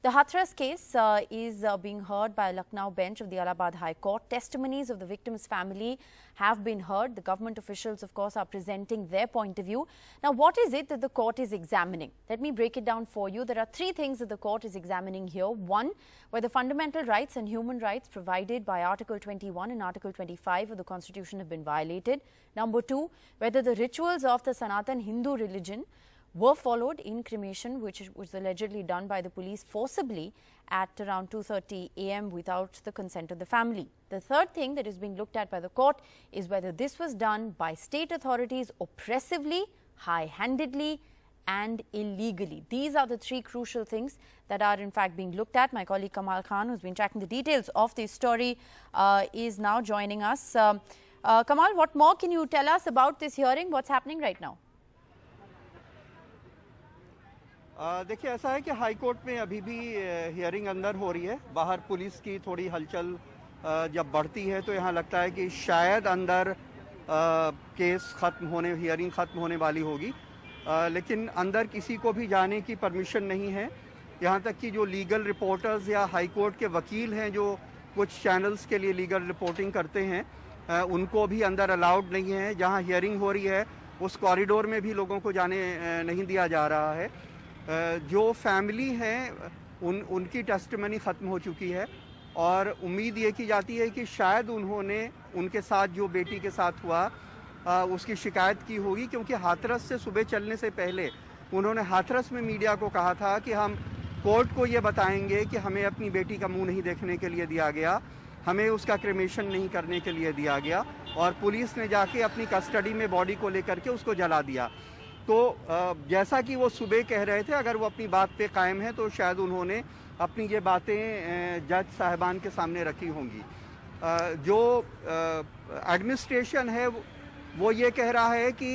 The Hathras case is being heard by a Lucknow bench of the Allahabad High Court. Testimonies of the victim's family have been heard. The government officials, of course, are presenting their point of view. Now, what is it that the court is examining? Let me break it down for you. There are three things that the court is examining here. One, whether fundamental rights and human rights provided by Article 21 and Article 25 of the Constitution have been violated. Number two, whether the rituals of the Sanatan Hindu religion were followed in cremation, which was allegedly done by the police forcibly at around 2:30 a.m. without the consent of the family. The third thing that is being looked at by the court is whether this was done by state authorities oppressively, high-handedly and illegally. These are the three crucial things that are in fact being looked at. My colleague Kamal Khan, who's been tracking the details of this story, is now joining us. Kamal, what more can you tell us about this hearing? What's happening right now? देखिए, ऐसा है कि high court में अभी भी hearing अंदर हो रही है. बाहर पुलिस की थोड़ी हलचल जब बढ़ती है तो यहाँ लगता है कि शायद अंदर केस ख़त्म होने, हियरिंग ख़त्म होने वाली होगी, लेकिन अंदर किसी को भी जाने की परमिशन नहीं है. यहाँ तक कि जो लीगल रिपोर्टर्स या हाई कोर्ट के वकील हैं जो कुछ चैनल्स के लिए लीगल रिपोर्टिंग करते हैं, उनको भी अंदर अलाउड नहीं है. जहाँ हियरिंग हो रही है उस कॉरिडोर में भी लोगों को जाने नहीं दिया जा रहा है. जो फैमिली हैं उनकी टेस्टिमनी ख़त्म हो चुकी है और उम्मीद ये की जाती है कि शायद उन्होंने उनके साथ जो बेटी के साथ हुआ उसकी शिकायत की होगी, क्योंकि हाथरस से सुबह चलने से पहले उन्होंने हाथरस में मीडिया को कहा था कि हम कोर्ट को ये बताएंगे कि हमें अपनी बेटी का मुंह नहीं देखने के लिए दिया गया, हमें उसका क्रेमेशन नहीं करने के लिए दिया गया, और पुलिस ने जाके अपनी कस्टडी में बॉडी को लेकर के उसको जला दिया. तो जैसा कि वो सुबह कह रहे थे, अगर वो अपनी बात पे कायम है तो शायद उन्होंने अपनी ये बातें जज साहिबान के सामने रखी होंगी. जो एडमिनिस्ट्रेशन है वो ये कह रहा है कि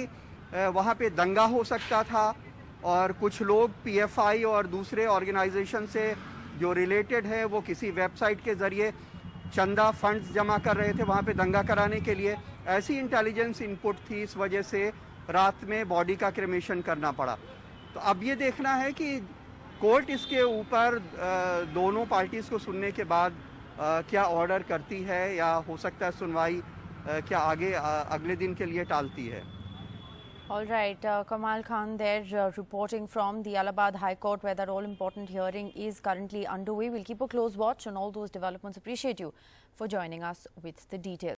वहाँ पे दंगा हो सकता था और कुछ लोग पीएफआई और दूसरे ऑर्गेनाइजेशन से जो रिलेटेड है वो किसी वेबसाइट के ज़रिए चंदा फंड्स जमा कर रहे थे वहाँ पे दंगा कराने के लिए. ऐसी इंटेलिजेंस इनपुट थी, इस वजह से रात में बॉडी का क्रेमेशन करना पड़ा. तो अब ये देखना है कि कोर्ट इसके ऊपर दोनों पार्टीज़ को सुनने के बाद क्या ऑर्डर करती है, या हो सकता है सुनवाई क्या आगे अगले दिन के लिए टालती है. All right, Kamal Khan there reporting from the Allahabad High Court, where that all-important hearing is currently underway. We'll keep a close watch on all those developments. Appreciate you for joining us with the details.